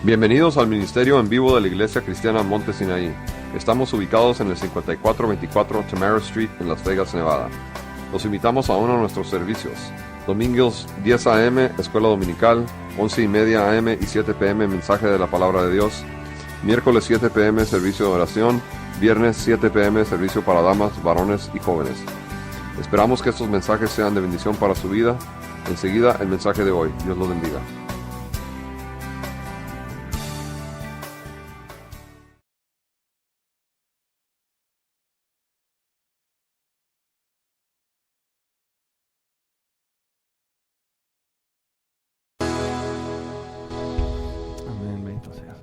Bienvenidos al Ministerio en Vivo de la Iglesia Cristiana Monte Sinaí. Estamos ubicados en el 5424 Tamara Street en Las Vegas, Nevada. Los invitamos a uno de nuestros servicios. Domingos 10 a.m. Escuela Dominical, 11:30 a.m. y 7 p.m. Mensaje de la Palabra de Dios. Miércoles 7 p.m. Servicio de oración. Viernes 7 p.m. Servicio para damas, varones y jóvenes. Esperamos que estos mensajes sean de bendición para su vida. Enseguida el mensaje de hoy. Dios los bendiga. Amén, bendito sea.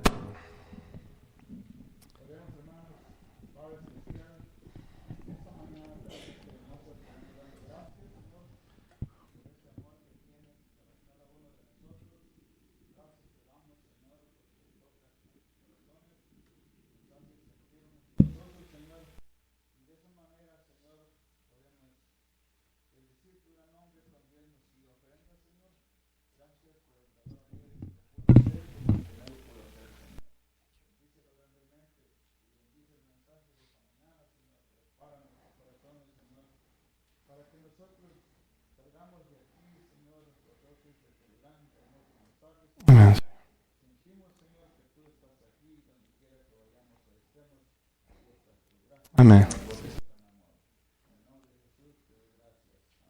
Amén.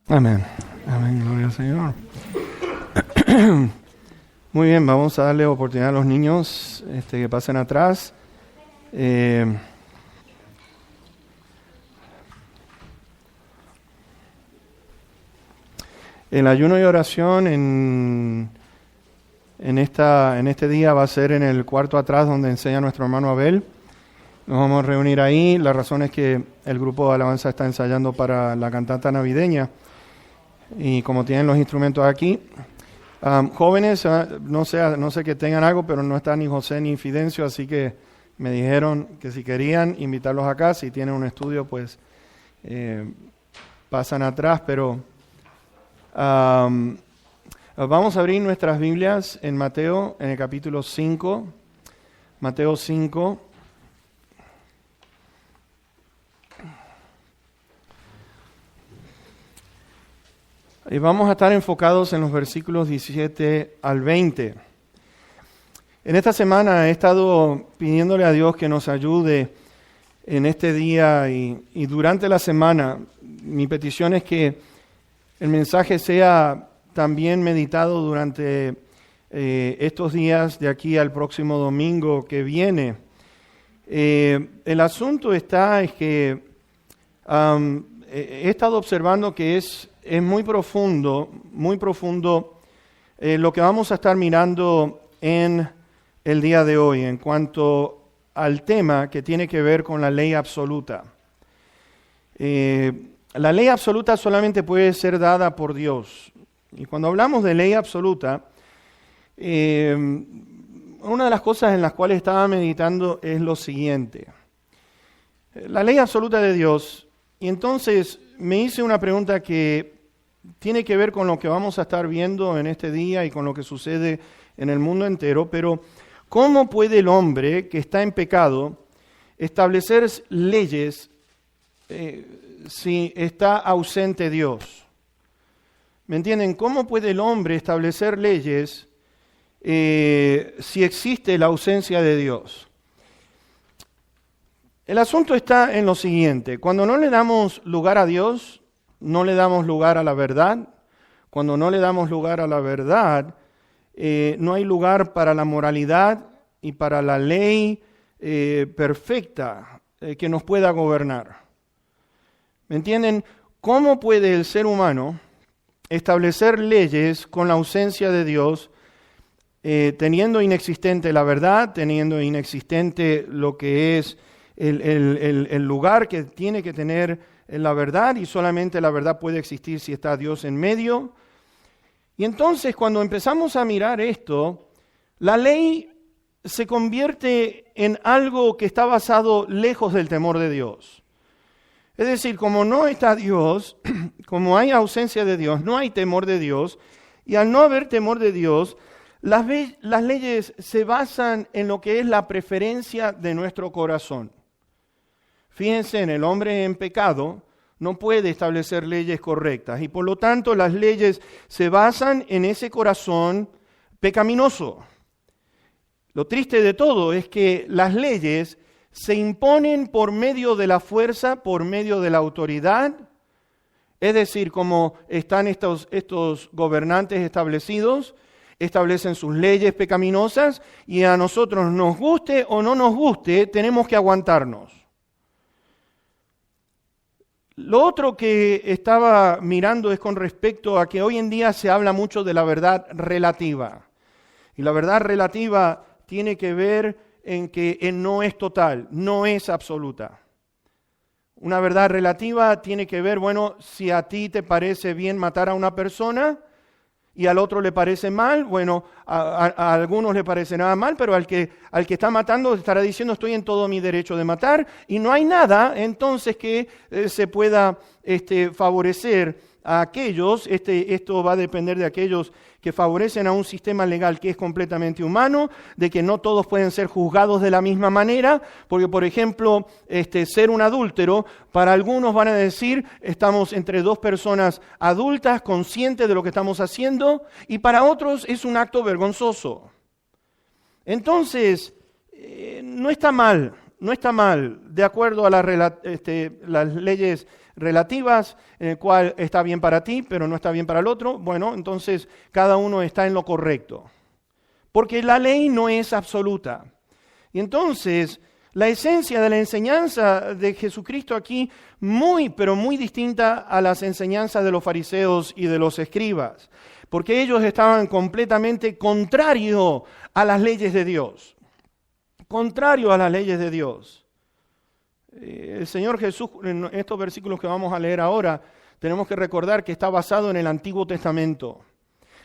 Amén. Amén. Gloria al Señor. Muy bien, vamos a darle oportunidad a los niños que pasen atrás. El ayuno y oración en este día va a ser en el cuarto atrás donde enseña nuestro hermano Abel. Nos vamos a reunir ahí. La razón es que el grupo de alabanza está ensayando para la cantata navideña. Y como tienen los instrumentos aquí, jóvenes, no sé que tengan algo, pero no está ni José ni Fidencio, así que me dijeron que si querían invitarlos acá, si tienen un estudio, pues pasan atrás, pero vamos a abrir nuestras Biblias en Mateo, en el capítulo 5, Mateo 5. Y vamos a estar enfocados en los versículos 17 al 20. En esta semana he estado pidiéndole a Dios que nos ayude en este día y durante la semana. Mi petición es que el mensaje sea también meditado durante estos días de aquí al próximo domingo que viene. El asunto es que he estado observando que es muy profundo lo que vamos a estar mirando en el día de hoy en cuanto al tema que tiene que ver con la ley absoluta. La ley absoluta solamente puede ser dada por Dios. Y cuando hablamos de ley absoluta, una de las cosas en las cuales estaba meditando es lo siguiente. La ley absoluta de Dios, y entonces me hice una pregunta que tiene que ver con lo que vamos a estar viendo en este día y con lo que sucede en el mundo entero, pero ¿cómo puede el hombre que está en pecado establecer leyes si está ausente Dios? ¿Me entienden? ¿Cómo puede el hombre establecer leyes si existe la ausencia de Dios? El asunto está en lo siguiente: cuando no le damos lugar a Dios, no le damos lugar a la verdad. Cuando no le damos lugar a la verdad, no hay lugar para la moralidad y para la ley perfecta que nos pueda gobernar. ¿Me entienden? ¿Cómo puede el ser humano establecer leyes con la ausencia de Dios, teniendo inexistente la verdad, teniendo inexistente lo que es el lugar que tiene que tener la verdad, y solamente la verdad puede existir si está Dios en medio? Y entonces, cuando empezamos a mirar esto, la ley se convierte en algo que está basado lejos del temor de Dios. Es decir, como no está Dios, como hay ausencia de Dios, no hay temor de Dios, y al no haber temor de Dios, Las leyes se basan en lo que es la preferencia de nuestro corazón. Fíjense, el hombre en pecado no puede establecer leyes correctas y por lo tanto las leyes se basan en ese corazón pecaminoso. Lo triste de todo es que las leyes se imponen por medio de la fuerza, por medio de la autoridad, es decir, como están estos gobernantes establecidos, establecen sus leyes pecaminosas y a nosotros nos guste o no nos guste, tenemos que aguantarnos. Lo otro que estaba mirando es con respecto a que hoy en día se habla mucho de la verdad relativa. Y la verdad relativa tiene que ver en que no es total, no es absoluta. Una verdad relativa tiene que ver, bueno, si a ti te parece bien matar a una persona y al otro le parece mal, bueno, a algunos le parece nada mal, pero al que está matando estará diciendo estoy en todo mi derecho de matar y no hay nada entonces que se pueda favorecer a aquellos, esto va a depender de aquellos que favorecen a un sistema legal que es completamente humano, de que no todos pueden ser juzgados de la misma manera, porque por ejemplo, ser un adúltero, para algunos van a decir, estamos entre dos personas adultas, conscientes de lo que estamos haciendo, y para otros es un acto vergonzoso. Entonces, no está mal, de acuerdo a las leyes relativas, en el cual está bien para ti, pero no está bien para el otro. Bueno, entonces cada uno está en lo correcto. Porque la ley no es absoluta. Y entonces, la esencia de la enseñanza de Jesucristo aquí, pero muy distinta a las enseñanzas de los fariseos y de los escribas. Porque ellos estaban completamente contrarios a las leyes de Dios. Contrario a las leyes de Dios. El Señor Jesús, en estos versículos que vamos a leer ahora, tenemos que recordar que está basado en el Antiguo Testamento.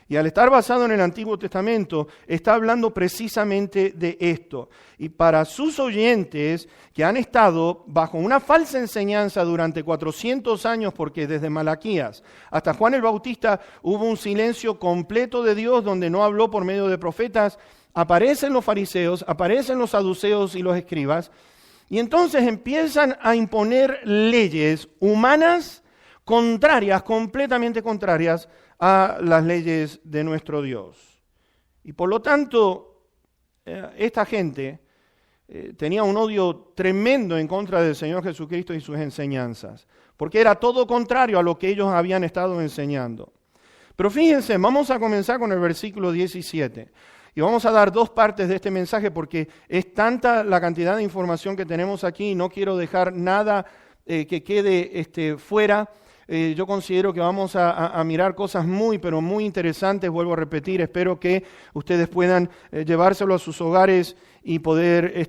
Y al estar basado en el Antiguo Testamento, está hablando precisamente de esto. Y para sus oyentes que han estado bajo una falsa enseñanza durante 400 años, porque desde Malaquías hasta Juan el Bautista hubo un silencio completo de Dios donde no habló por medio de profetas, aparecen los fariseos, aparecen los saduceos y los escribas, y entonces empiezan a imponer leyes humanas contrarias, completamente contrarias a las leyes de nuestro Dios. Y por lo tanto, esta gente tenía un odio tremendo en contra del Señor Jesucristo y sus enseñanzas, porque era todo contrario a lo que ellos habían estado enseñando. Pero fíjense, vamos a comenzar con el versículo 17. Y vamos a dar dos partes de este mensaje porque es tanta la cantidad de información que tenemos aquí y no quiero dejar nada que quede fuera. Yo considero que vamos a mirar cosas pero muy interesantes, vuelvo a repetir, espero que ustedes puedan llevárselo a sus hogares y poder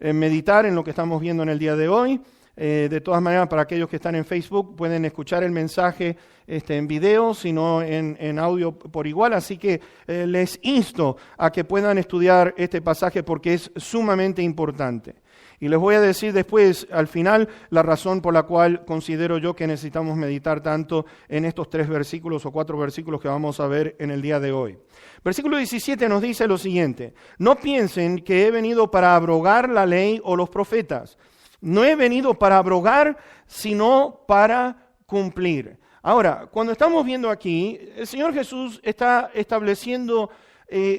meditar en lo que estamos viendo en el día de hoy. De todas maneras, para aquellos que están en Facebook, pueden escuchar el mensaje en video, sino en audio por igual. Así que les insto a que puedan estudiar este pasaje porque es sumamente importante. Y les voy a decir después, al final, la razón por la cual considero yo que necesitamos meditar tanto en estos 3 versículos o 4 versículos que vamos a ver en el día de hoy. Versículo 17 nos dice lo siguiente: no piensen que he venido para abrogar la ley o los profetas. No he venido para abrogar, sino para cumplir. Ahora, cuando estamos viendo aquí, el Señor Jesús está estableciendo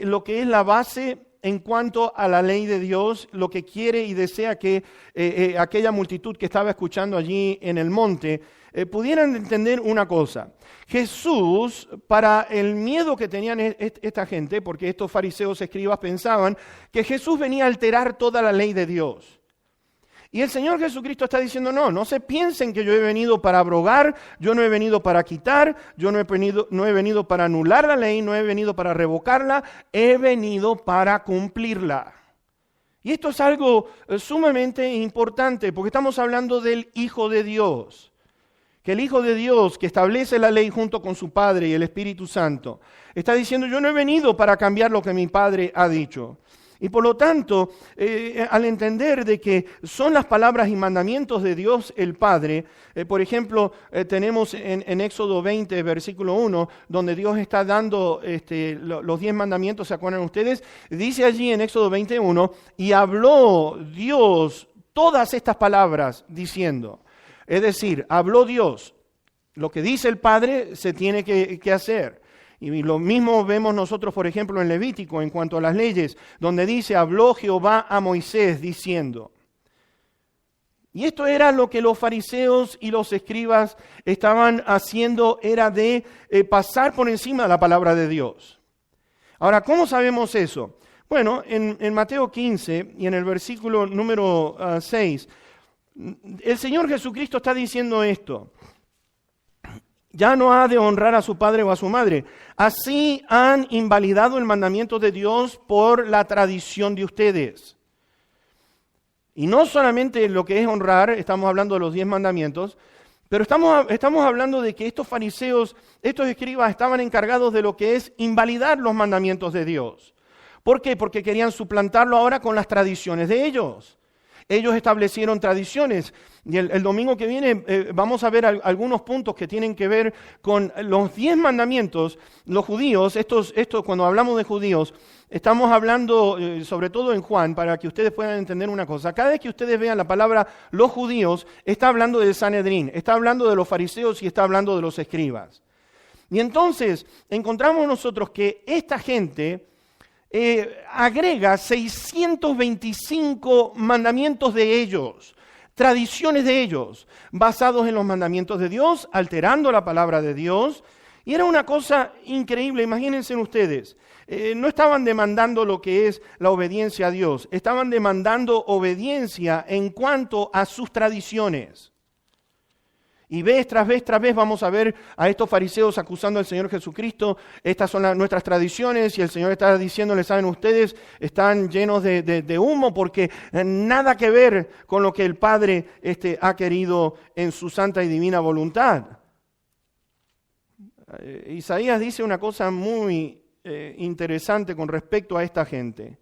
lo que es la base en cuanto a la ley de Dios, lo que quiere y desea que aquella multitud que estaba escuchando allí en el monte pudieran entender una cosa. Jesús, para el miedo que tenían esta gente, porque estos fariseos escribas pensaban que Jesús venía a alterar toda la ley de Dios. Y el Señor Jesucristo está diciendo, no se piensen que yo he venido para abrogar, yo no he venido para quitar, yo no he venido para anular la ley, no he venido para revocarla, he venido para cumplirla. Y esto es algo sumamente importante, porque estamos hablando del Hijo de Dios. Que el Hijo de Dios, que establece la ley junto con su Padre y el Espíritu Santo, está diciendo, yo no he venido para cambiar lo que mi Padre ha dicho. Y por lo tanto, al entender de que son las palabras y mandamientos de Dios el Padre, por ejemplo, tenemos en Éxodo 20, versículo 1, donde Dios está dando los 10 mandamientos, ¿se acuerdan ustedes? Dice allí en Éxodo 21, y habló Dios todas estas palabras diciendo, es decir, habló Dios, lo que dice el Padre se tiene que hacer. Y lo mismo vemos nosotros, por ejemplo, en Levítico, en cuanto a las leyes, donde dice, habló Jehová a Moisés diciendo. Y esto era lo que los fariseos y los escribas estaban haciendo, era de pasar por encima de la palabra de Dios. Ahora, ¿cómo sabemos eso? Bueno, en Mateo 15 y en el versículo número 6, el Señor Jesucristo está diciendo esto. Ya no ha de honrar a su padre o a su madre. Así han invalidado el mandamiento de Dios por la tradición de ustedes. Y no solamente lo que es honrar, estamos hablando de los 10 mandamientos, pero estamos hablando de que estos fariseos, estos escribas estaban encargados de lo que es invalidar los mandamientos de Dios. ¿Por qué? Porque querían suplantarlo ahora con las tradiciones de ellos. Ellos establecieron tradiciones y el domingo que viene vamos a ver algunos puntos que tienen que ver con los 10 mandamientos. Los judíos, cuando hablamos de judíos, estamos hablando sobre todo en Juan, para que ustedes puedan entender una cosa. Cada vez que ustedes vean la palabra los judíos, está hablando del Sanedrín, está hablando de los fariseos y está hablando de los escribas. Y entonces encontramos nosotros que esta gente agrega 625 mandamientos de ellos, tradiciones de ellos, basados en los mandamientos de Dios, alterando la palabra de Dios. Y era una cosa increíble, imagínense ustedes, no estaban demandando lo que es la obediencia a Dios, estaban demandando obediencia en cuanto a sus tradiciones. Y vez tras vez vamos a ver a estos fariseos acusando al Señor Jesucristo. Estas son nuestras tradiciones y el Señor está diciéndoles, saben ustedes, están llenos de humo porque nada que ver con lo que el Padre ha querido en su santa y divina voluntad. Isaías dice una cosa muy interesante con respecto a esta gente.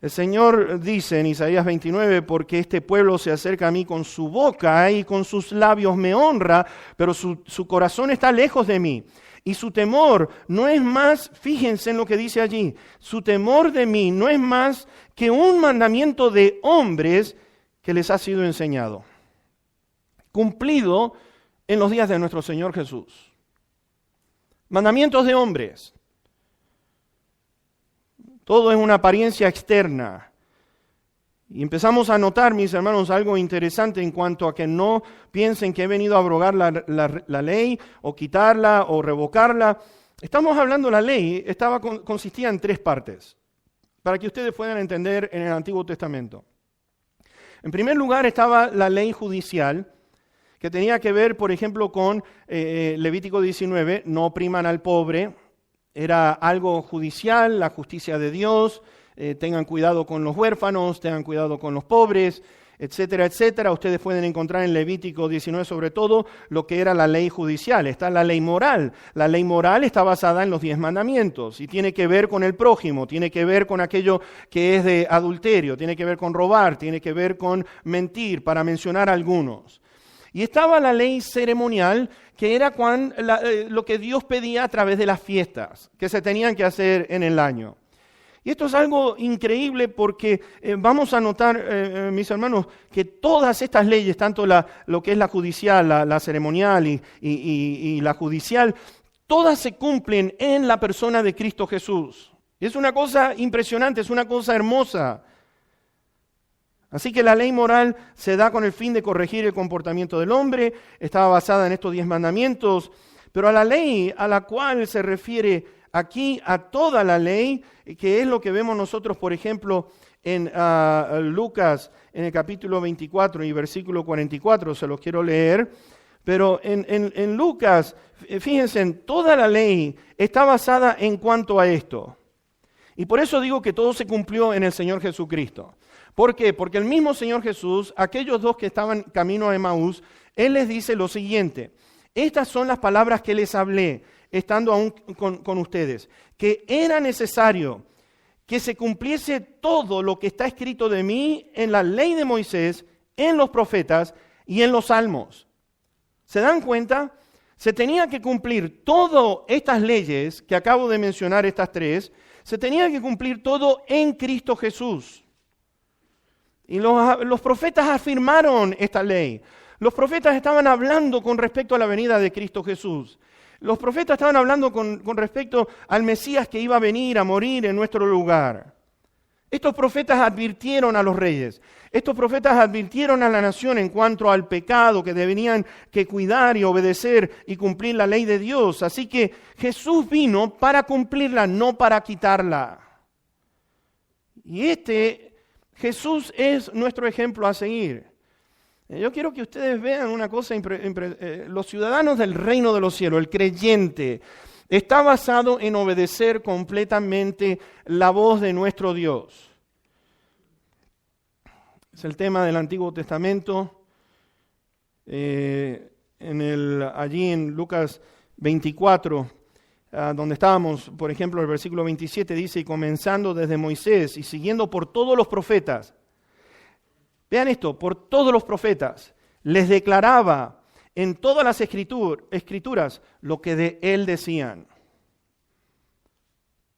El Señor dice en Isaías 29, porque este pueblo se acerca a mí con su boca y con sus labios me honra, pero su corazón está lejos de mí. Y su temor no es más, fíjense en lo que dice allí, su temor de mí no es más que un mandamiento de hombres que les ha sido enseñado, cumplido en los días de nuestro Señor Jesús. Mandamientos de hombres. Todo es una apariencia externa. Y empezamos a notar, mis hermanos, algo interesante en cuanto a que no piensen que he venido a abrogar la ley o quitarla o revocarla. Estamos hablando, la ley consistía en 3 partes, para que ustedes puedan entender en el Antiguo Testamento. En primer lugar estaba la ley judicial, que tenía que ver, por ejemplo, con Levítico 19, no opriman al pobre. Era algo judicial, la justicia de Dios, tengan cuidado con los huérfanos, tengan cuidado con los pobres, etcétera, etcétera. Ustedes pueden encontrar en Levítico 19 sobre todo lo que era la ley judicial. Está la ley moral. La ley moral está basada en los 10 mandamientos y tiene que ver con el prójimo, tiene que ver con aquello que es de adulterio, tiene que ver con robar, tiene que ver con mentir, para mencionar algunos. Y estaba la ley ceremonial, que era lo que Dios pedía a través de las fiestas que se tenían que hacer en el año. Y esto es algo increíble porque vamos a notar, mis hermanos, que todas estas leyes, tanto lo que es la judicial, la ceremonial y la judicial, todas se cumplen en la persona de Cristo Jesús. Es una cosa impresionante, es una cosa hermosa. Así que la ley moral se da con el fin de corregir el comportamiento del hombre, estaba basada en estos 10 mandamientos, pero a la ley a la cual se refiere aquí, a toda la ley, que es lo que vemos nosotros, por ejemplo, en Lucas, en el capítulo 24 y versículo 44, se los quiero leer, pero en Lucas, fíjense, toda la ley está basada en cuanto a esto. Y por eso digo que todo se cumplió en el Señor Jesucristo. ¿Por qué? Porque el mismo Señor Jesús, aquellos 2 que estaban camino a Emaús, Él les dice lo siguiente: estas son las palabras que les hablé, estando aún con ustedes, que era necesario que se cumpliese todo lo que está escrito de mí en la ley de Moisés, en los profetas y en los salmos. ¿Se dan cuenta? Se tenía que cumplir todas estas leyes que acabo de mencionar, estas tres, se tenía que cumplir todo en Cristo Jesús. Y los profetas afirmaron esta ley. Los profetas estaban hablando con respecto a la venida de Cristo Jesús. Los profetas estaban hablando con respecto al Mesías que iba a venir a morir en nuestro lugar. Estos profetas advirtieron a los reyes. Estos profetas advirtieron a la nación en cuanto al pecado, que debían que cuidar y obedecer y cumplir la ley de Dios. Así que Jesús vino para cumplirla, no para quitarla. Y Jesús es nuestro ejemplo a seguir. Yo quiero que ustedes vean una cosa, los ciudadanos del reino de los cielos, el creyente, está basado en obedecer completamente la voz de nuestro Dios. Es el tema del Antiguo Testamento. Allí en Lucas 24, donde estábamos, por ejemplo, el versículo 27 dice, y comenzando desde Moisés y siguiendo por todos los profetas. Vean esto, por todos los profetas les declaraba en todas las escrituras lo que de él decían.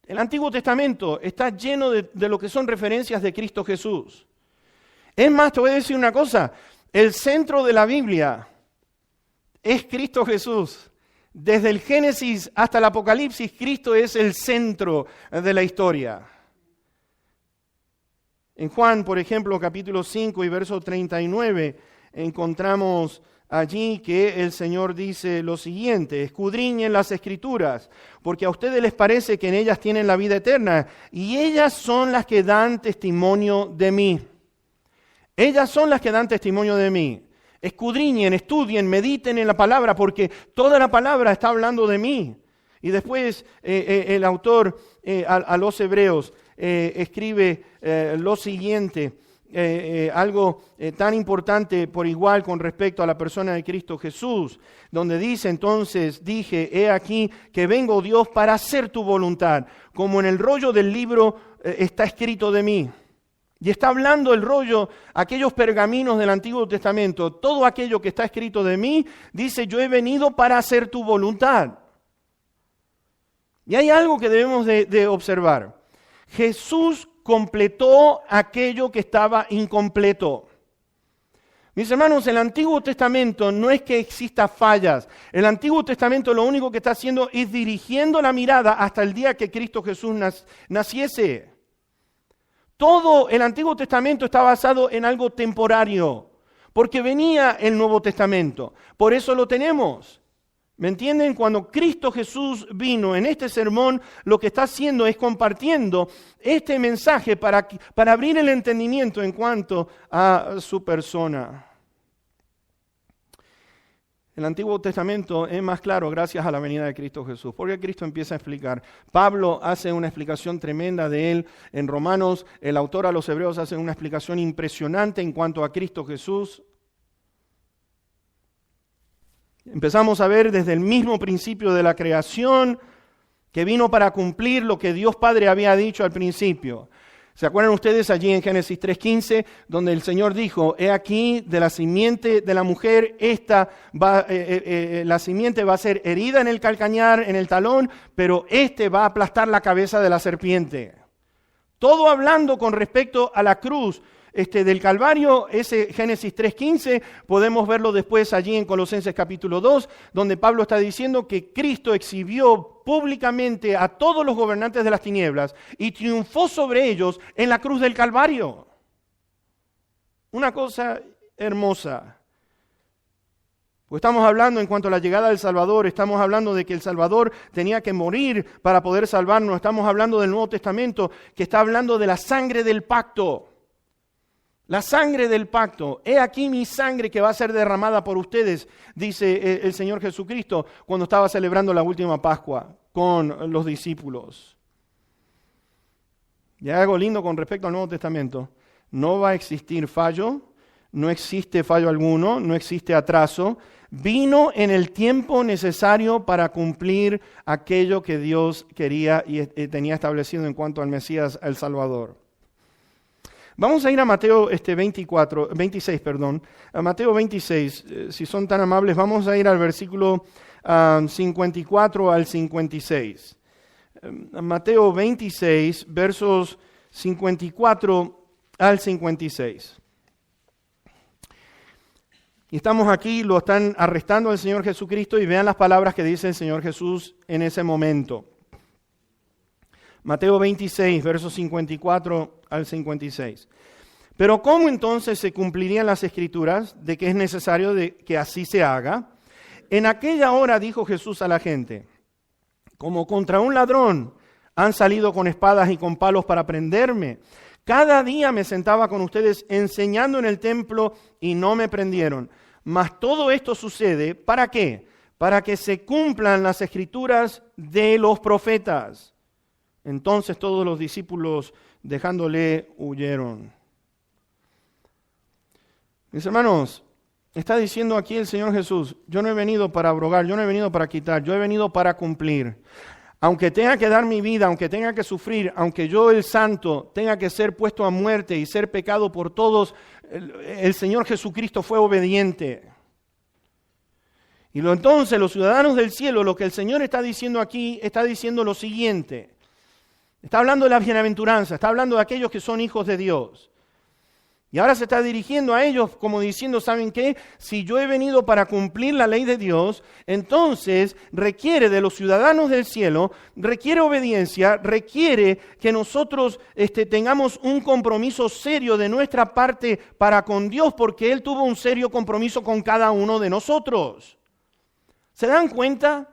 El Antiguo Testamento está lleno de lo que son referencias de Cristo Jesús. Es más, te voy a decir una cosa, el centro de la Biblia es Cristo Jesús. Desde el Génesis hasta el Apocalipsis, Cristo es el centro de la historia. En Juan, por ejemplo, capítulo 5 y verso 39, encontramos allí que el Señor dice lo siguiente: escudriñen las Escrituras, porque a ustedes les parece que en ellas tienen la vida eterna, y ellas son las que dan testimonio de mí. Ellas son las que dan testimonio de mí. Escudriñen, estudien, mediten en la palabra, porque toda la palabra está hablando de mí. Y después el autor a los hebreos escribe lo siguiente, algo tan importante por igual con respecto a la persona de Cristo Jesús, donde dice entonces, dije, he aquí que vengo, Dios, para hacer tu voluntad, como en el rollo del libro está escrito de mí. Y está hablando el rollo, aquellos pergaminos del Antiguo Testamento, todo aquello que está escrito de mí, dice, yo he venido para hacer tu voluntad. Y hay algo que debemos de observar. Jesús completó aquello que estaba incompleto. Mis hermanos, el Antiguo Testamento no es que exista fallas. El Antiguo Testamento lo único que está haciendo es dirigiendo la mirada hasta el día que Cristo Jesús naciese. Todo el Antiguo Testamento está basado en algo temporario, porque venía el Nuevo Testamento. Por eso lo tenemos. ¿Me entienden? Cuando Cristo Jesús vino en este sermón, lo que está haciendo es compartiendo este mensaje para abrir el entendimiento en cuanto a su persona. El Antiguo Testamento es más claro gracias a la venida de Cristo Jesús, porque Cristo empieza a explicar. Pablo hace una explicación tremenda de él en Romanos, el autor a los Hebreos hace una explicación impresionante en cuanto a Cristo Jesús. Empezamos a ver desde el mismo principio de la creación que vino para cumplir lo que Dios Padre había dicho al principio. ¿Se acuerdan ustedes allí en Génesis 3:15, donde el Señor dijo, he aquí de la simiente de la mujer, la simiente va a ser herida en el calcañar, en el talón, pero va a aplastar la cabeza de la serpiente? Todo hablando con respecto a la cruz del Calvario, ese Génesis 3:15, podemos verlo después allí en Colosenses capítulo 2, donde Pablo está diciendo que Cristo exhibió públicamente a todos los gobernantes de las tinieblas y triunfó sobre ellos en la cruz del Calvario. Una cosa hermosa. Pues estamos hablando en cuanto a la llegada del Salvador, estamos hablando de que el Salvador tenía que morir para poder salvarnos, estamos hablando del Nuevo Testamento que está hablando de la sangre del pacto. La sangre del pacto, he aquí mi sangre que va a ser derramada por ustedes, dice el Señor Jesucristo cuando estaba celebrando la última Pascua con los discípulos. Y hay algo lindo con respecto al Nuevo Testamento. No va a existir fallo, no existe fallo alguno, no existe atraso. Vino en el tiempo necesario para cumplir aquello que Dios quería y tenía establecido en cuanto al Mesías, el Salvador. Vamos a ir a Mateo 26. A Mateo 26, si son tan amables, vamos a ir al versículo 54 al 56. Mateo 26, versos 54 al 56. Y estamos aquí, lo están arrestando al Señor Jesucristo y vean las palabras que dice el Señor Jesús en ese momento. Mateo 26, versos 54 al 56. Pero ¿cómo entonces se cumplirían las Escrituras de que es necesario que así se haga? En aquella hora dijo Jesús a la gente, como contra un ladrón han salido con espadas y con palos para prenderme. Cada día me sentaba con ustedes enseñando en el templo y no me prendieron. Mas todo esto sucede, ¿para qué? Para que se cumplan las Escrituras de los profetas. Entonces todos los discípulos, dejándole, huyeron. Mis hermanos, está diciendo aquí el Señor Jesús, yo no he venido para abrogar, yo no he venido para quitar, yo he venido para cumplir. Aunque tenga que dar mi vida, aunque tenga que sufrir, aunque yo, el santo, tenga que ser puesto a muerte y ser pecado por todos, el Señor Jesucristo fue obediente. Y entonces los ciudadanos del cielo, lo que el Señor está diciendo aquí, está diciendo lo siguiente. Está hablando de la bienaventuranza, está hablando de aquellos que son hijos de Dios. Y ahora se está dirigiendo a ellos como diciendo, ¿saben qué? Si yo he venido para cumplir la ley de Dios, entonces requiere de los ciudadanos del cielo, requiere obediencia, requiere que nosotros tengamos un compromiso serio de nuestra parte para con Dios, porque Él tuvo un serio compromiso con cada uno de nosotros. ¿Se dan cuenta?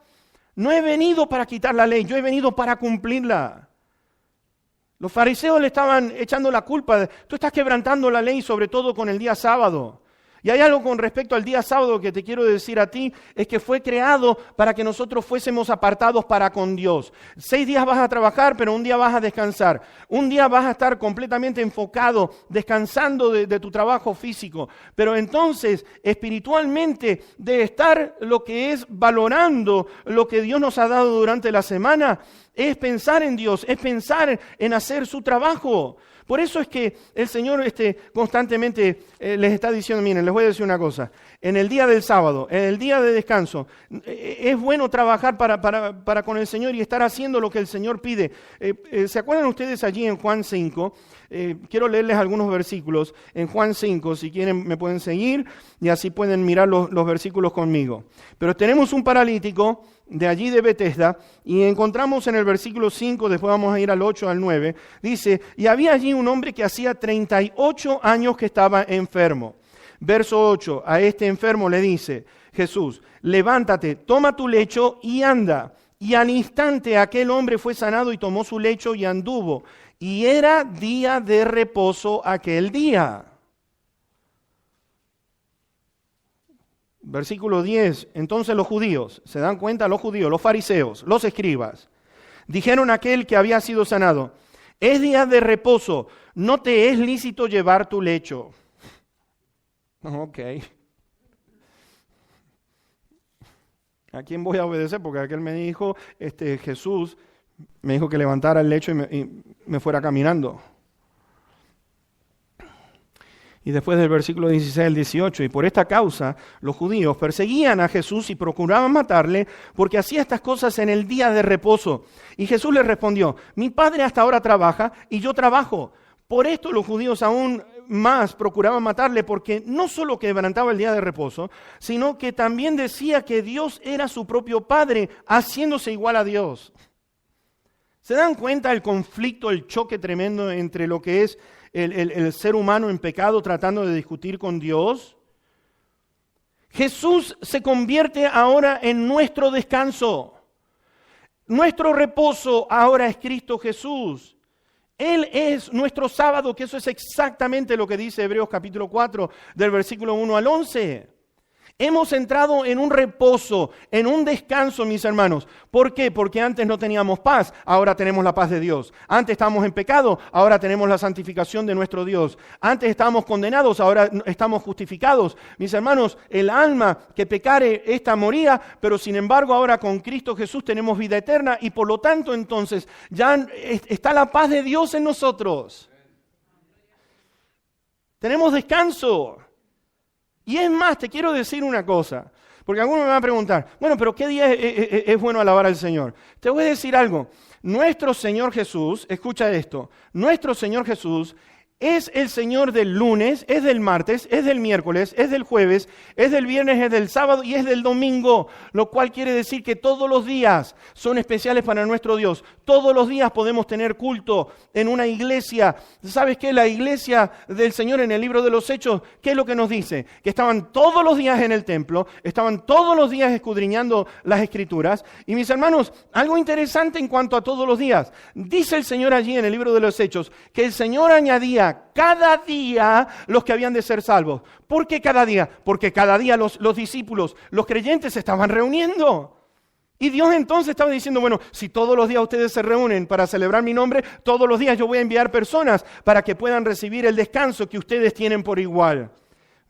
No he venido para quitar la ley, yo he venido para cumplirla. Los fariseos le estaban echando la culpa. Tú estás quebrantando la ley, sobre todo con el día sábado. Y hay algo con respecto al día sábado que te quiero decir a ti, es que fue creado para que nosotros fuésemos apartados para con Dios. 6 días vas a trabajar, pero un día vas a descansar. Un día vas a estar completamente enfocado, descansando de tu trabajo físico. Pero entonces, espiritualmente, de estar lo que es valorando lo que Dios nos ha dado durante la semana, es pensar en Dios, es pensar en hacer su trabajo. Por eso es que el Señor constantemente les está diciendo, miren, les voy a decir una cosa, en el día del sábado, en el día de descanso, es bueno trabajar para con el Señor y estar haciendo lo que el Señor pide. ¿Se acuerdan ustedes allí en Juan 5? Quiero leerles algunos versículos en Juan 5, si quieren me pueden seguir y así pueden mirar los versículos conmigo. Pero tenemos un paralítico de allí de Betesda, y encontramos en el versículo 5, después vamos a ir al 8, al 9, dice, y había allí un hombre que hacía 38 años que estaba enfermo. Verso 8, a este enfermo le dice Jesús, levántate, toma tu lecho y anda. Y al instante aquel hombre fue sanado y tomó su lecho y anduvo. Y era día de reposo aquel día. Versículo 10, entonces los judíos, ¿se dan cuenta? Los judíos, los fariseos, los escribas, dijeron a aquel que había sido sanado, es día de reposo, no te es lícito llevar tu lecho. Ok. ¿A quién voy a obedecer? Porque aquel me dijo, Jesús me dijo que levantara el lecho y me fuera caminando. Y después del versículo 16 al 18, y por esta causa los judíos perseguían a Jesús y procuraban matarle porque hacía estas cosas en el día de reposo. Y Jesús les respondió, mi Padre hasta ahora trabaja y yo trabajo. Por esto los judíos aún más procuraban matarle porque no solo quebrantaba el día de reposo, sino que también decía que Dios era su propio Padre, haciéndose igual a Dios. ¿Se dan cuenta el conflicto, el choque tremendo entre lo que es el ser humano en pecado tratando de discutir con Dios? Jesús se convierte ahora en nuestro descanso. Nuestro reposo ahora es Cristo Jesús. Él es nuestro sábado, que eso es exactamente lo que dice Hebreos capítulo 4, del versículo 1 al 11. Hemos entrado en un reposo, en un descanso, mis hermanos. ¿Por qué? Porque antes no teníamos paz, ahora tenemos la paz de Dios. Antes estábamos en pecado, ahora tenemos la santificación de nuestro Dios. Antes estábamos condenados, ahora estamos justificados. Mis hermanos, el alma que pecare, esta moría, pero sin embargo ahora con Cristo Jesús tenemos vida eterna y por lo tanto entonces ya está la paz de Dios en nosotros. Tenemos descanso. Y es más, te quiero decir una cosa, porque algunos me van a preguntar, bueno, pero ¿qué día es bueno alabar al Señor? Te voy a decir algo, nuestro Señor Jesús, escucha esto, nuestro Señor Jesús es el Señor del lunes, es del martes, es del miércoles, es del jueves, es del viernes, es del sábado y es del domingo, lo cual quiere decir que todos los días son especiales para nuestro Dios. Todos los días podemos tener culto en una iglesia. ¿Sabes qué? La iglesia del Señor en el libro de los Hechos, ¿qué es lo que nos dice? Que estaban todos los días en el templo, estaban todos los días escudriñando las Escrituras. Y mis hermanos, algo interesante en cuanto a todos los días. Dice el Señor allí en el libro de los Hechos que el Señor añadía cada día los que habían de ser salvos. ¿Por qué cada día? Porque cada día los discípulos, los creyentes se estaban reuniendo. Y Dios entonces estaba diciendo, bueno, si todos los días ustedes se reúnen para celebrar mi nombre, todos los días yo voy a enviar personas para que puedan recibir el descanso que ustedes tienen por igual.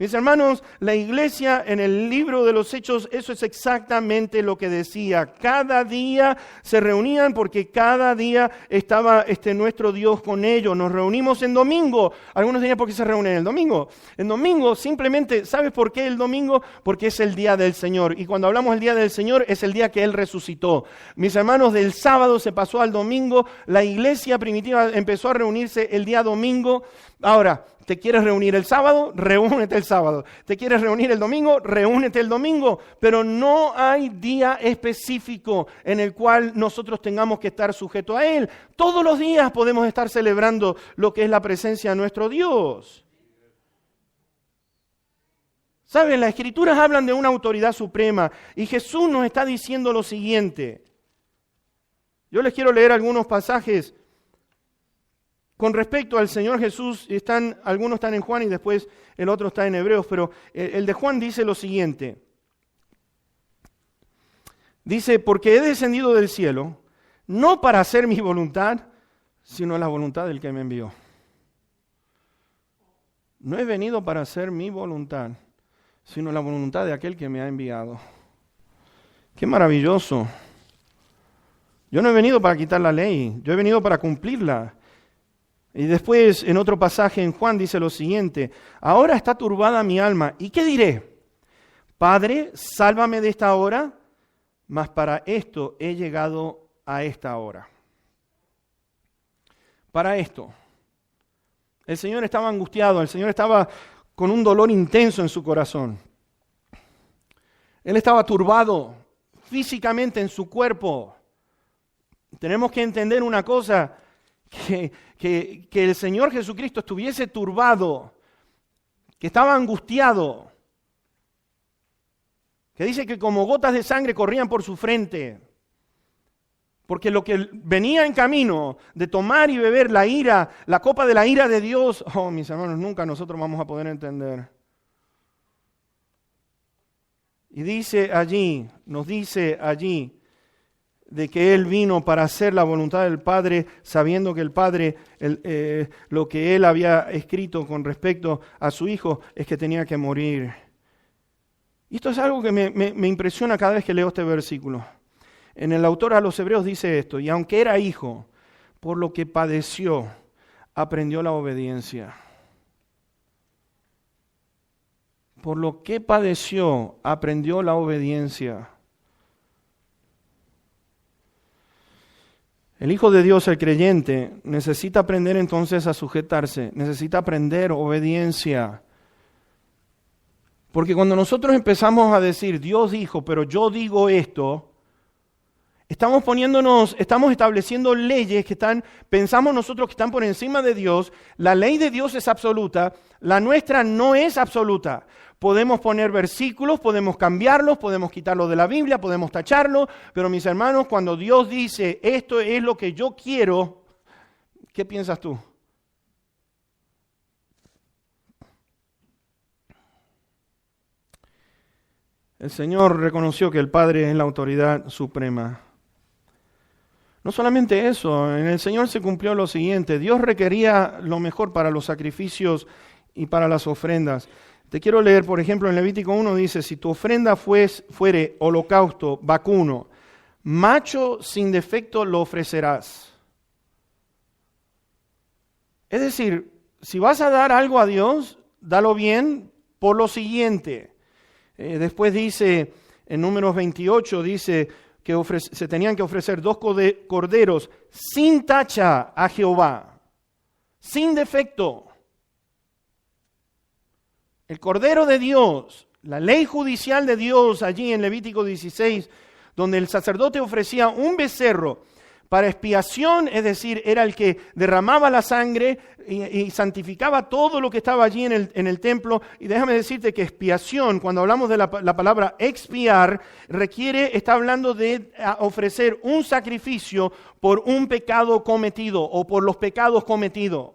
Mis hermanos, la iglesia en el libro de los Hechos, eso es exactamente lo que decía. Cada día se reunían porque cada día estaba nuestro Dios con ellos. Nos reunimos en domingo. Algunos dirían, ¿por qué se reúnen el domingo? El domingo simplemente, ¿sabes por qué el domingo? Porque es el día del Señor. Y cuando hablamos del día del Señor, es el día que Él resucitó. Mis hermanos, del sábado se pasó al domingo. La iglesia primitiva empezó a reunirse el día domingo. Ahora, ¿te quieres reunir el sábado? Reúnete el sábado. ¿Te quieres reunir el domingo? Reúnete el domingo. Pero no hay día específico en el cual nosotros tengamos que estar sujetos a Él. Todos los días podemos estar celebrando lo que es la presencia de nuestro Dios. ¿Saben? Las Escrituras hablan de una autoridad suprema y Jesús nos está diciendo lo siguiente. Yo les quiero leer algunos pasajes. Con respecto al Señor Jesús, algunos están en Juan y después el otro está en Hebreos, pero el de Juan dice lo siguiente. Dice, porque he descendido del cielo, no para hacer mi voluntad, sino la voluntad del que me envió. No he venido para hacer mi voluntad, sino la voluntad de aquel que me ha enviado. ¡Qué maravilloso! Yo no he venido para quitar la ley, yo he venido para cumplirla. Y después, en otro pasaje en Juan, dice lo siguiente, ahora está turbada mi alma, ¿y qué diré? Padre, sálvame de esta hora, mas para esto he llegado a esta hora. Para esto. El Señor estaba angustiado, el Señor estaba con un dolor intenso en su corazón. Él estaba turbado físicamente en su cuerpo. Tenemos que entender una cosa, que el Señor Jesucristo estuviese turbado, que estaba angustiado, que dice que como gotas de sangre corrían por su frente, porque lo que venía en camino de tomar y beber la ira, la copa de la ira de Dios, oh mis hermanos, nunca nosotros vamos a poder entender. Y nos dice allí, de que Él vino para hacer la voluntad del Padre, sabiendo que el Padre, lo que Él había escrito con respecto a su Hijo, es que tenía que morir. Y esto es algo que me impresiona cada vez que leo este versículo. En el autor a los Hebreos dice esto, y aunque era hijo, por lo que padeció, aprendió la obediencia. Por lo que padeció, aprendió la obediencia. El Hijo de Dios, el creyente, necesita aprender entonces a sujetarse, necesita aprender obediencia. Porque cuando nosotros empezamos a decir, Dios dijo, pero yo digo esto, estamos estableciendo leyes pensamos nosotros que están por encima de Dios. La ley de Dios es absoluta, la nuestra no es absoluta. Podemos poner versículos, podemos cambiarlos, podemos quitarlos de la Biblia, podemos tacharlo, pero mis hermanos, cuando Dios dice, esto es lo que yo quiero, ¿qué piensas tú? El Señor reconoció que el Padre es la autoridad suprema. No solamente eso, en el Señor se cumplió lo siguiente: Dios requería lo mejor para los sacrificios y para las ofrendas. Te quiero leer, por ejemplo, en Levítico 1 dice: si tu ofrenda fuere holocausto, vacuno, macho sin defecto lo ofrecerás. Es decir, si vas a dar algo a Dios, dalo bien por lo siguiente. Después dice, en Números 28, dice que se tenían que ofrecer 2 corderos sin tacha a Jehová, sin defecto. El Cordero de Dios, la ley judicial de Dios allí en Levítico 16, donde el sacerdote ofrecía un becerro para expiación, es decir, era el que derramaba la sangre y santificaba todo lo que estaba allí en el templo. Y déjame decirte que expiación, cuando hablamos de la palabra expiar, está hablando de ofrecer un sacrificio por un pecado cometido o por los pecados cometidos.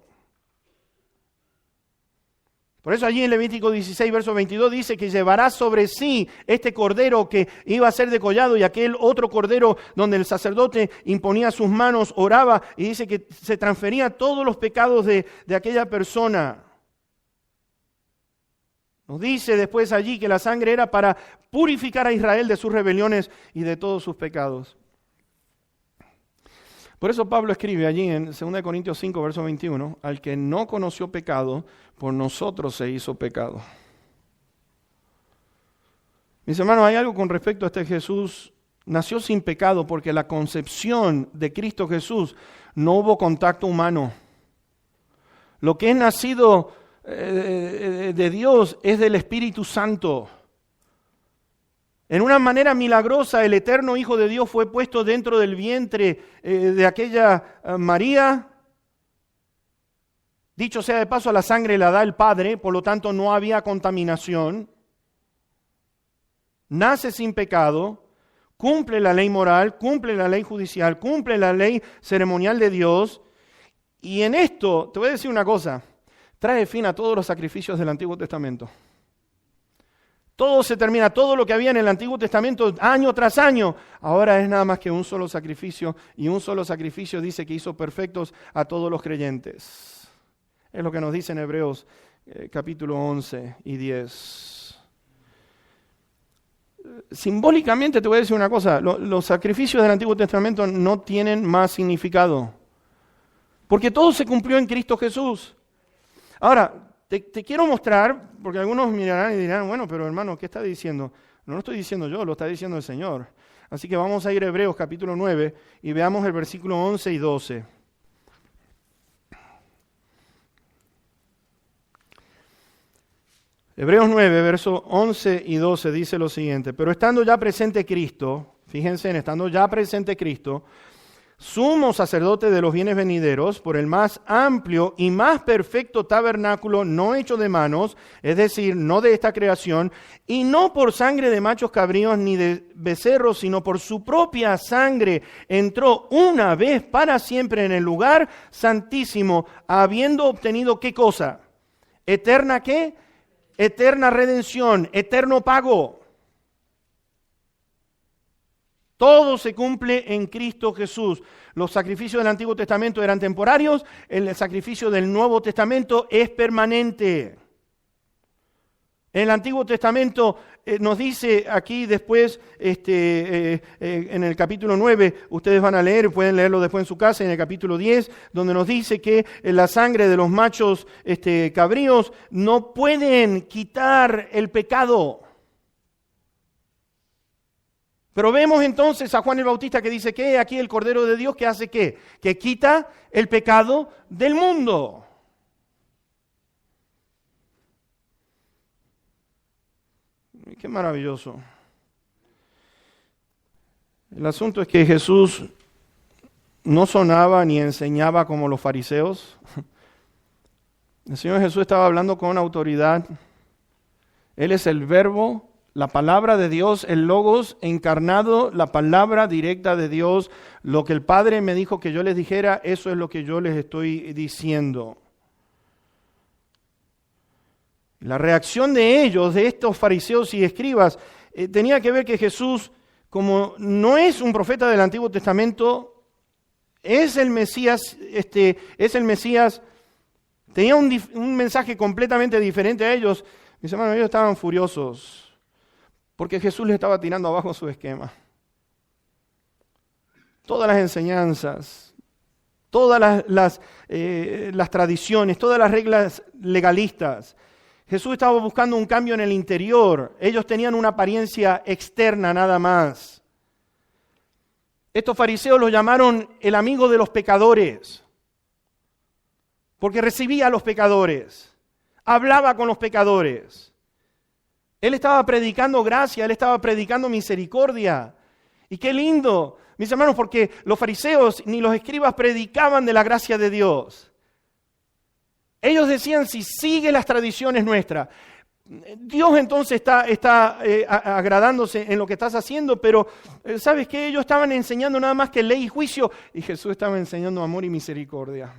Por eso allí en Levítico 16, verso 22 dice que llevará sobre sí este cordero que iba a ser degollado y aquel otro cordero donde el sacerdote imponía sus manos, oraba y dice que se transfería todos los pecados de aquella persona. Nos dice después allí que la sangre era para purificar a Israel de sus rebeliones y de todos sus pecados. Por eso Pablo escribe allí en 2 Corintios 5, verso 21, al que no conoció pecado, por nosotros se hizo pecado. Mis hermanos, hay algo con respecto a este Jesús. Nació sin pecado porque la concepción de Cristo Jesús no hubo contacto humano. Lo que es nacido de Dios es del Espíritu Santo. En una manera milagrosa, el eterno Hijo de Dios fue puesto dentro del vientre de aquella María. Dicho sea de paso, la sangre la da el Padre, por lo tanto no había contaminación. Nace sin pecado, cumple la ley moral, cumple la ley judicial, cumple la ley ceremonial de Dios. Y en esto, te voy a decir una cosa, trae fin a todos los sacrificios del Antiguo Testamento. Todo se termina, todo lo que había en el Antiguo Testamento año tras año, ahora es nada más que un solo sacrificio, y un solo sacrificio dice que hizo perfectos a todos los creyentes. Es lo que nos dice en Hebreos capítulo 11 y 10. Simbólicamente te voy a decir una cosa, los sacrificios del Antiguo Testamento no tienen más significado, porque todo se cumplió en Cristo Jesús. Ahora, te quiero mostrar, porque algunos mirarán y dirán, bueno, pero hermano, ¿qué está diciendo? No lo estoy diciendo yo, lo está diciendo el Señor. Así que vamos a ir a Hebreos capítulo 9 y veamos el versículo 11 y 12. Hebreos 9, versos 11 y 12 dice lo siguiente: pero estando ya presente Cristo, fíjense en estando ya presente Cristo, sumo sacerdote de los bienes venideros, por el más amplio y más perfecto tabernáculo no hecho de manos, es decir, no de esta creación, y no por sangre de machos cabríos ni de becerros, sino por su propia sangre, entró una vez para siempre en el lugar santísimo, habiendo obtenido ¿qué cosa? ¿Eterna qué? Eterna redención, eterno pago. Todo se cumple en Cristo Jesús. Los sacrificios del Antiguo Testamento eran temporarios, el sacrificio del Nuevo Testamento es permanente. En el Antiguo Testamento nos dice aquí después, en el capítulo 9, ustedes van a leer, pueden leerlo después en su casa, en el capítulo 10, donde nos dice que la sangre de los machos cabríos no pueden quitar el pecado. Pero vemos entonces a Juan el Bautista que dice que aquí el Cordero de Dios que hace ¿qué? Que quita el pecado del mundo. Qué maravilloso. El asunto es que Jesús no sonaba ni enseñaba como los fariseos. El Señor Jesús estaba hablando con autoridad. Él es el Verbo, la palabra de Dios, el Logos encarnado, la palabra directa de Dios. Lo que el Padre me dijo que yo les dijera, eso es lo que yo les estoy diciendo. La reacción de ellos, de estos fariseos y escribas, tenía que ver que Jesús, como no es un profeta del Antiguo Testamento, es el Mesías, tenía un mensaje completamente diferente a ellos. Mis hermanos, ellos estaban furiosos porque Jesús les estaba tirando abajo su esquema. Todas las enseñanzas, todas las tradiciones, todas las reglas legalistas. Jesús estaba buscando un cambio en el interior. Ellos tenían una apariencia externa nada más. Estos fariseos lo llamaron el amigo de los pecadores, porque recibía a los pecadores, hablaba con los pecadores. Él estaba predicando gracia, él estaba predicando misericordia. Y qué lindo, mis hermanos, porque los fariseos ni los escribas predicaban de la gracia de Dios. Ellos decían, si sigue las tradiciones nuestras, Dios entonces está agradándose en lo que estás haciendo, pero ¿sabes qué? Ellos estaban enseñando nada más que ley y juicio, y Jesús estaba enseñando amor y misericordia.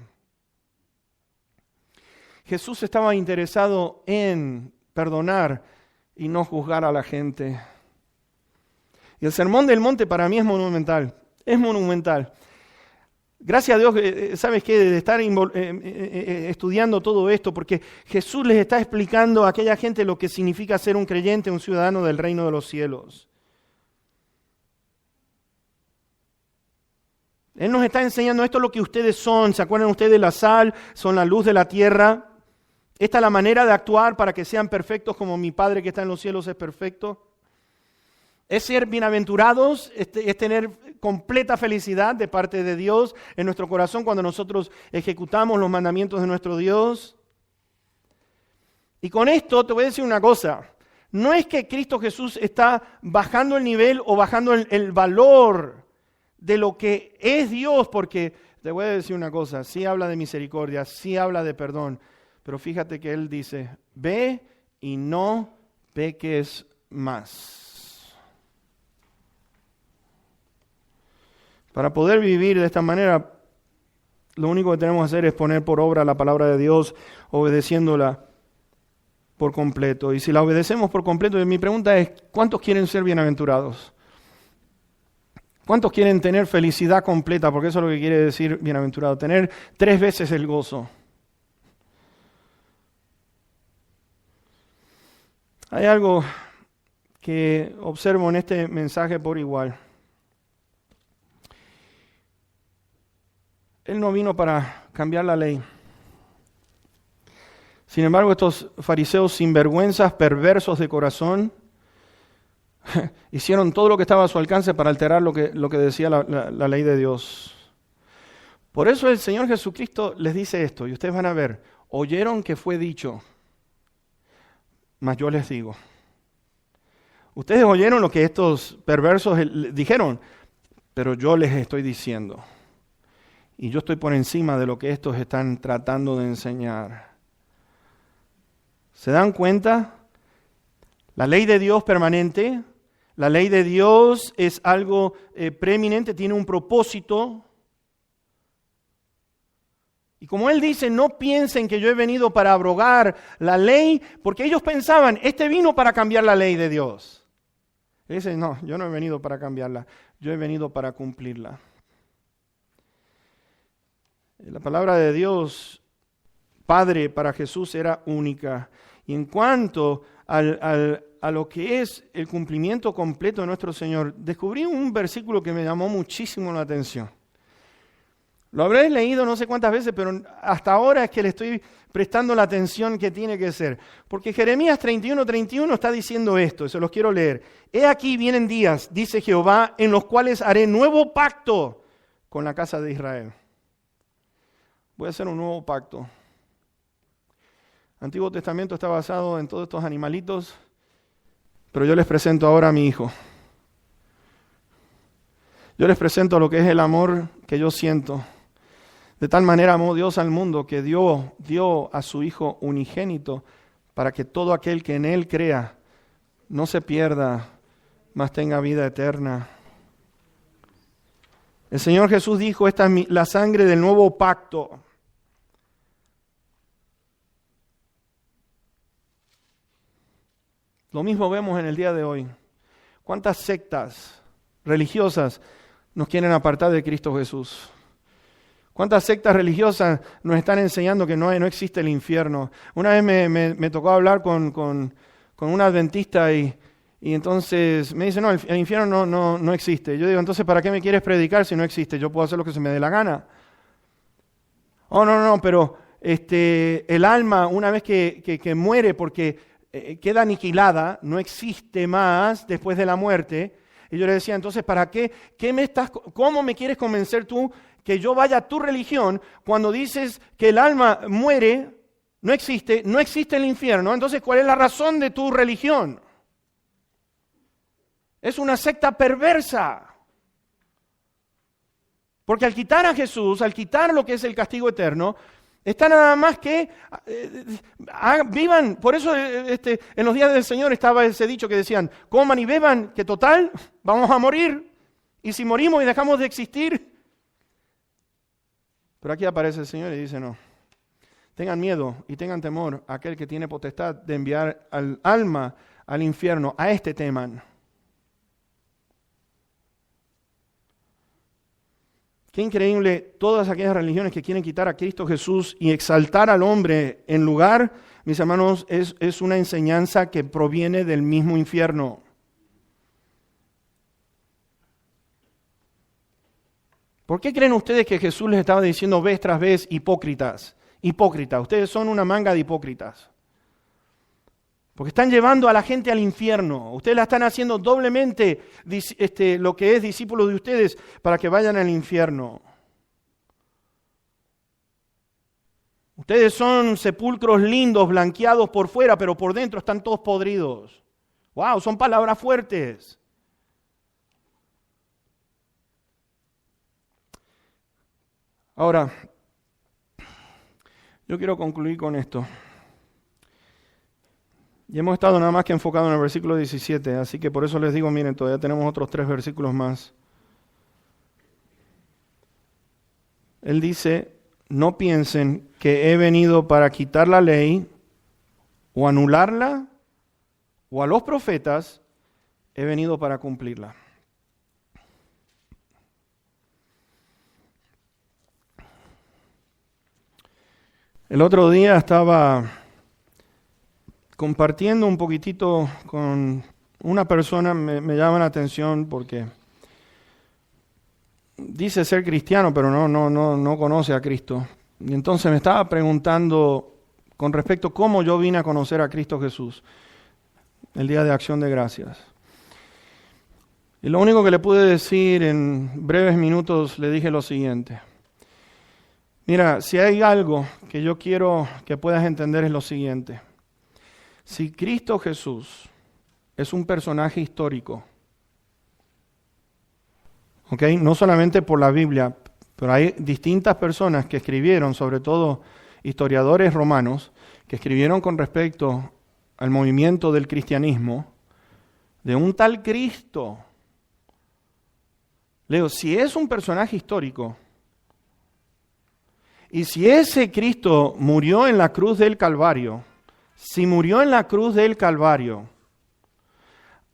Jesús estaba interesado en perdonar y no juzgar a la gente. Y el Sermón del Monte para mí es monumental, es monumental. Gracias a Dios, ¿sabes qué? De estar estudiando todo esto, porque Jesús les está explicando a aquella gente lo que significa ser un creyente, un ciudadano del reino de los cielos. Él nos está enseñando esto es lo que ustedes son. ¿Se acuerdan ustedes de la sal? Son la luz de la tierra. Esta es la manera de actuar para que sean perfectos como mi Padre que está en los cielos es perfecto. Es ser bienaventurados, es tener completa felicidad de parte de Dios en nuestro corazón cuando nosotros ejecutamos los mandamientos de nuestro Dios. Y con esto te voy a decir una cosa, no es que Cristo Jesús está bajando el nivel o bajando el valor de lo que es Dios, porque te voy a decir una cosa, sí habla de misericordia, sí habla de perdón, pero fíjate que Él dice, ve y no peques más. Para poder vivir de esta manera, lo único que tenemos que hacer es poner por obra la palabra de Dios, obedeciéndola por completo. Y si la obedecemos por completo, mi pregunta es, ¿cuántos quieren ser bienaventurados? ¿Cuántos quieren tener felicidad completa? Porque eso es lo que quiere decir bienaventurado, tener 3 veces el gozo. Hay algo que observo en este mensaje por igual. Él no vino para cambiar la ley. Sin embargo, estos fariseos sinvergüenzas, perversos de corazón, hicieron todo lo que estaba a su alcance para alterar lo que decía la ley de Dios. Por eso el Señor Jesucristo les dice esto, y ustedes van a ver, oyeron que fue dicho, mas yo les digo. Ustedes oyeron lo que estos perversos dijeron, pero yo les estoy diciendo. Y yo estoy por encima de lo que estos están tratando de enseñar. ¿Se dan cuenta? La ley de Dios permanente, la ley de Dios es algo preeminente, tiene un propósito. Y como Él dice, no piensen que yo he venido para abrogar la ley, porque ellos pensaban, este vino para cambiar la ley de Dios. Él dice, no, yo no he venido para cambiarla, yo he venido para cumplirla. La palabra de Dios, Padre, para Jesús era única. Y en cuanto a lo que es el cumplimiento completo de nuestro Señor, descubrí un versículo que me llamó muchísimo la atención. Lo habré leído no sé cuántas veces, pero hasta ahora es que le estoy prestando la atención que tiene que ser. Porque Jeremías 31:31 está diciendo esto, se los quiero leer. He aquí vienen días, dice Jehová, en los cuales haré nuevo pacto con la casa de Israel. Voy a hacer un nuevo pacto. El Antiguo Testamento está basado en todos estos animalitos, pero yo les presento ahora a mi Hijo. Yo les presento lo que es el amor que yo siento. De tal manera amó Dios al mundo que dio a su Hijo unigénito para que todo aquel que en Él crea no se pierda, mas tenga vida eterna. El Señor Jesús dijo, esta es la sangre del nuevo pacto. Lo mismo vemos en el día de hoy. ¿Cuántas sectas religiosas nos quieren apartar de Cristo Jesús? ¿Cuántas sectas religiosas nos están enseñando que no existe el infierno? Una vez me tocó hablar con un adventista y entonces me dice, no, el infierno no existe. Yo digo, entonces, ¿para qué me quieres predicar si no existe? Yo puedo hacer lo que se me dé la gana. Oh, no, pero el alma, una vez que muere porque queda aniquilada, no existe más después de la muerte. Y yo le decía, entonces, ¿para qué? ¿Cómo me quieres convencer tú que yo vaya a tu religión cuando dices que el alma muere, no existe el infierno? Entonces, ¿cuál es la razón de tu religión? Es una secta perversa. Porque al quitar a Jesús, al quitar lo que es el castigo eterno, está nada más que vivan. Por eso en los días del Señor estaba ese dicho que decían, coman y beban, que total, vamos a morir. Y si morimos y dejamos de existir. Pero aquí aparece el Señor y dice, no, tengan miedo y tengan temor a aquel que tiene potestad de enviar al alma al infierno. A este teman. Qué increíble todas aquellas religiones que quieren quitar a Cristo Jesús y exaltar al hombre en lugar, mis hermanos, es una enseñanza que proviene del mismo infierno. ¿Por qué creen ustedes que Jesús les estaba diciendo vez tras vez hipócritas? Hipócritas, ustedes son una manga de hipócritas. Porque están llevando a la gente al infierno. Ustedes la están haciendo doblemente lo que es discípulos de ustedes para que vayan al infierno. Ustedes son sepulcros lindos, blanqueados por fuera, pero por dentro están todos podridos. ¡Wow! Son palabras fuertes. Ahora, yo quiero concluir con esto. Y hemos estado nada más que enfocados en el versículo 17, así que por eso les digo, miren, todavía tenemos otros 3 versículos más. Él dice, no piensen que he venido para quitar la ley o anularla, o a los profetas, he venido para cumplirla. El otro día estaba compartiendo un poquitito con una persona, me llama la atención porque dice ser cristiano, pero no conoce a Cristo. Y entonces me estaba preguntando con respecto a cómo yo vine a conocer a Cristo Jesús el día de Acción de Gracias. Y lo único que le pude decir en breves minutos, le dije lo siguiente. Mira, si hay algo que yo quiero que puedas entender es lo siguiente. Si Cristo Jesús es un personaje histórico, ¿ok? No solamente por la Biblia, pero hay distintas personas que escribieron, sobre todo historiadores romanos, que escribieron con respecto al movimiento del cristianismo, de un tal Cristo. Leo, si es un personaje histórico, y si ese Cristo murió en la cruz del Calvario, si murió en la cruz del Calvario,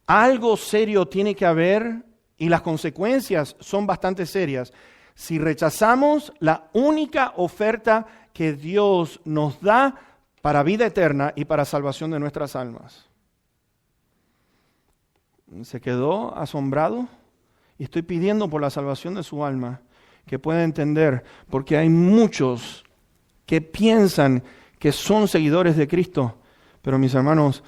algo serio tiene que haber y las consecuencias son bastante serias si rechazamos la única oferta que Dios nos da para vida eterna y para salvación de nuestras almas. Se quedó asombrado y estoy pidiendo por la salvación de su alma que pueda entender, porque hay muchos que piensan que son seguidores de Cristo, pero mis hermanos,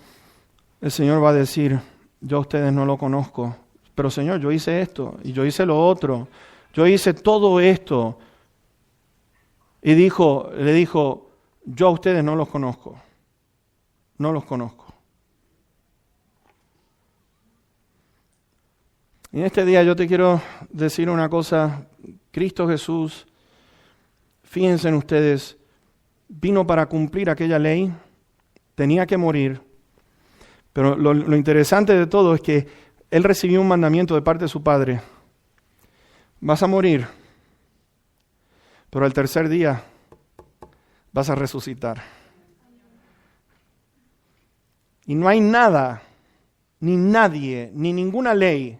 el Señor va a decir, yo a ustedes no lo conozco, pero Señor, yo hice esto y yo hice lo otro, yo hice todo esto. Y le dijo, yo a ustedes no los conozco, no los conozco. Y en este día yo te quiero decir una cosa, Cristo Jesús, fíjense en ustedes, vino para cumplir aquella ley, tenía que morir, pero lo interesante de todo es que Él recibió un mandamiento de parte de su Padre. Vas a morir, pero al tercer día vas a resucitar. Y no hay nada ni nadie, ni ninguna ley.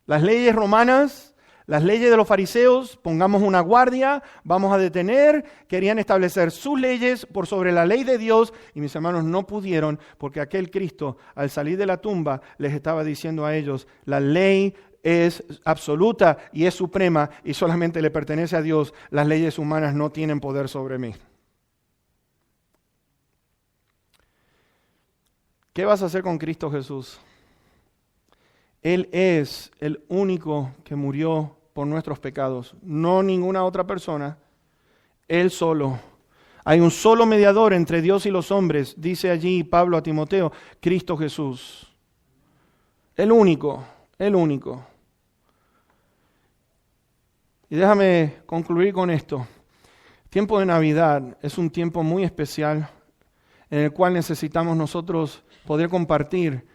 Las leyes romanas, las leyes de los fariseos, pongamos una guardia, vamos a detener, querían establecer sus leyes por sobre la ley de Dios y mis hermanos no pudieron porque aquel Cristo al salir de la tumba les estaba diciendo a ellos, la ley es absoluta y es suprema y solamente le pertenece a Dios, las leyes humanas no tienen poder sobre mí. ¿Qué vas a hacer con Cristo Jesús? Él es el único que murió por nuestros pecados, no ninguna otra persona, Él solo. Hay un solo mediador entre Dios y los hombres, dice allí Pablo a Timoteo, Cristo Jesús. El único, el único. Y déjame concluir con esto. Tiempo de Navidad es un tiempo muy especial en el cual necesitamos nosotros poder compartir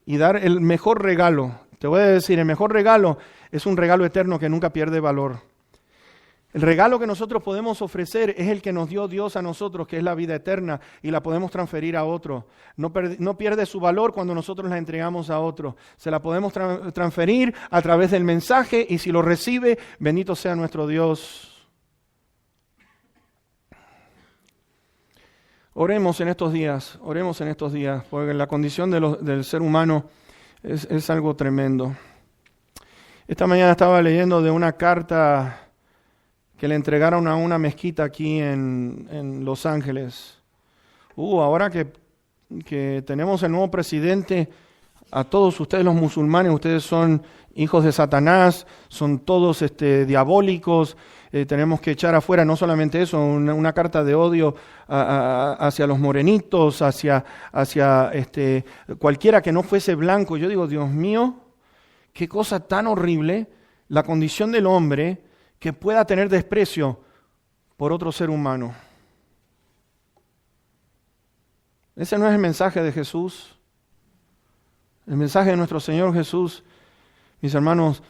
y dar el mejor regalo. Te voy a decir, el mejor regalo es un regalo eterno que nunca pierde valor. El regalo que nosotros podemos ofrecer es el que nos dio Dios a nosotros, que es la vida eterna, y la podemos transferir a otro. No pierde su valor cuando nosotros la entregamos a otro. Se la podemos transferir a través del mensaje, y si lo recibe, bendito sea nuestro Dios. Oremos en estos días, porque la condición del ser humano es algo tremendo. Esta mañana estaba leyendo de una carta que le entregaron a una mezquita aquí en Los Ángeles. Ahora que tenemos el nuevo presidente, a todos ustedes los musulmanes, ustedes son hijos de Satanás, son todos diabólicos, tenemos que echar afuera, no solamente eso, una carta de odio hacia los morenitos, hacia cualquiera que no fuese blanco. Yo digo, Dios mío, qué cosa tan horrible la condición del hombre que pueda tener desprecio por otro ser humano. Ese no es el mensaje de Jesús. El mensaje de nuestro Señor Jesús, mis hermanos,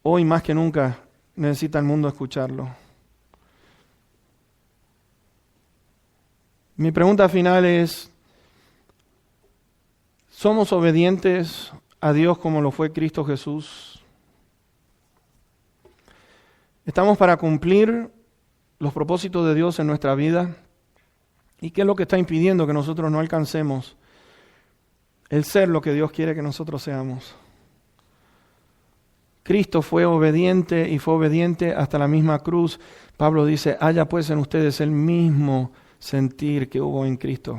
hoy más que nunca necesita el mundo escucharlo. Mi pregunta final es, ¿somos obedientes a Dios como lo fue Cristo Jesús? ¿Estamos para cumplir los propósitos de Dios en nuestra vida? ¿Y qué es lo que está impidiendo que nosotros no alcancemos el ser lo que Dios quiere que nosotros seamos? Cristo fue obediente y fue obediente hasta la misma cruz. Pablo dice, haya pues en ustedes el mismo sentir que hubo en Cristo.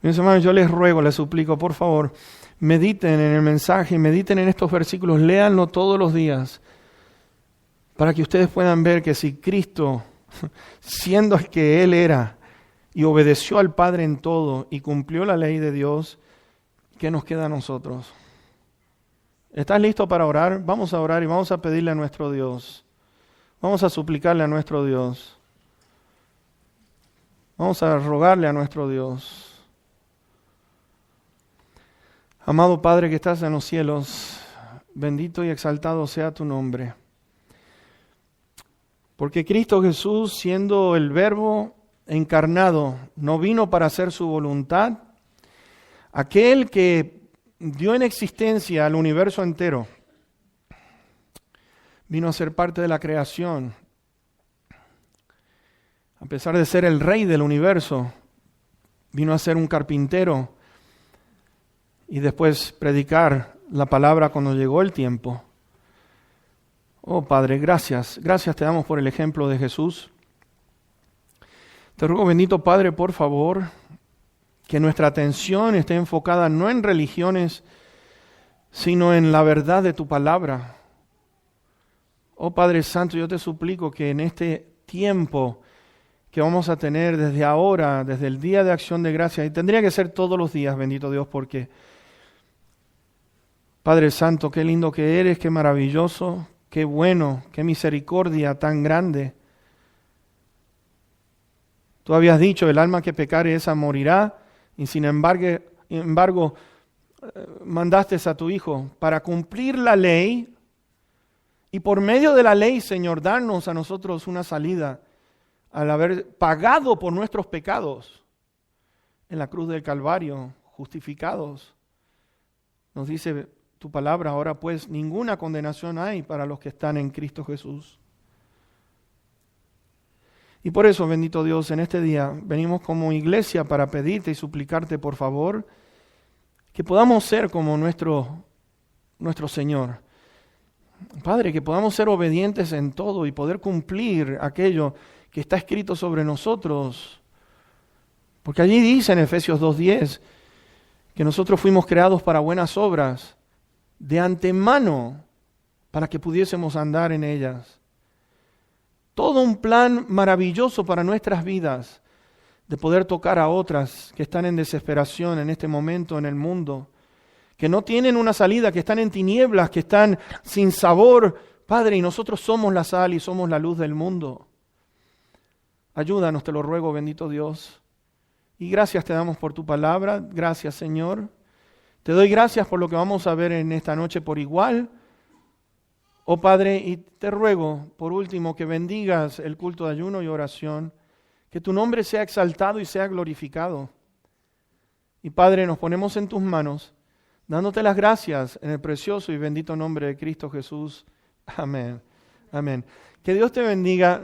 Mis hermanos, yo les ruego, les suplico, por favor, mediten en el mensaje, mediten en estos versículos, léanlo todos los días, para que ustedes puedan ver que si Cristo, siendo el que Él era, y obedeció al Padre en todo, y cumplió la ley de Dios, ¿qué nos queda a nosotros? ¿Estás listo para orar? Vamos a orar y vamos a pedirle a nuestro Dios. Vamos a suplicarle a nuestro Dios. Vamos a rogarle a nuestro Dios. Amado Padre que estás en los cielos, bendito y exaltado sea tu nombre. Porque Cristo Jesús, siendo el Verbo encarnado, no vino para hacer su voluntad. Aquel que dio en existencia al universo entero, vino a ser parte de la creación. A pesar de ser el rey del universo, vino a ser un carpintero y después predicar la palabra cuando llegó el tiempo. Oh Padre, gracias te damos por el ejemplo de Jesús. Te ruego, bendito Padre, por favor, que nuestra atención esté enfocada no en religiones, sino en la verdad de tu palabra. Oh Padre Santo, yo te suplico que en este tiempo que vamos a tener desde ahora, desde el Día de Acción de Gracias, y tendría que ser todos los días, bendito Dios, porque Padre Santo, qué lindo que eres, qué maravilloso, qué bueno, qué misericordia tan grande. Tú habías dicho, el alma que pecare esa morirá, y sin embargo, mandaste a tu Hijo para cumplir la ley, y por medio de la ley, Señor, darnos a nosotros una salida al haber pagado por nuestros pecados en la cruz del Calvario, justificados. Nos dice tu palabra, ahora pues ninguna condenación hay para los que están en Cristo Jesús. Y por eso, bendito Dios, en este día venimos como iglesia para pedirte y suplicarte, por favor, que podamos ser como nuestro Señor. Padre, que podamos ser obedientes en todo y poder cumplir aquello que está escrito sobre nosotros. Porque allí dice en Efesios 2:10 que nosotros fuimos creados para buenas obras de antemano para que pudiésemos andar en ellas. Todo un plan maravilloso para nuestras vidas, de poder tocar a otras que están en desesperación en este momento en el mundo, que no tienen una salida, que están en tinieblas, que están sin sabor. Padre, y nosotros somos la sal y somos la luz del mundo. Ayúdanos, te lo ruego, bendito Dios. Y gracias te damos por tu palabra. Gracias, Señor. Te doy gracias por lo que vamos a ver en esta noche por igual. Oh Padre, y te ruego, por último, que bendigas el culto de ayuno y oración, que tu nombre sea exaltado y sea glorificado. Y Padre, nos ponemos en tus manos, dándote las gracias en el precioso y bendito nombre de Cristo Jesús. Amén. Amén. Que Dios te bendiga.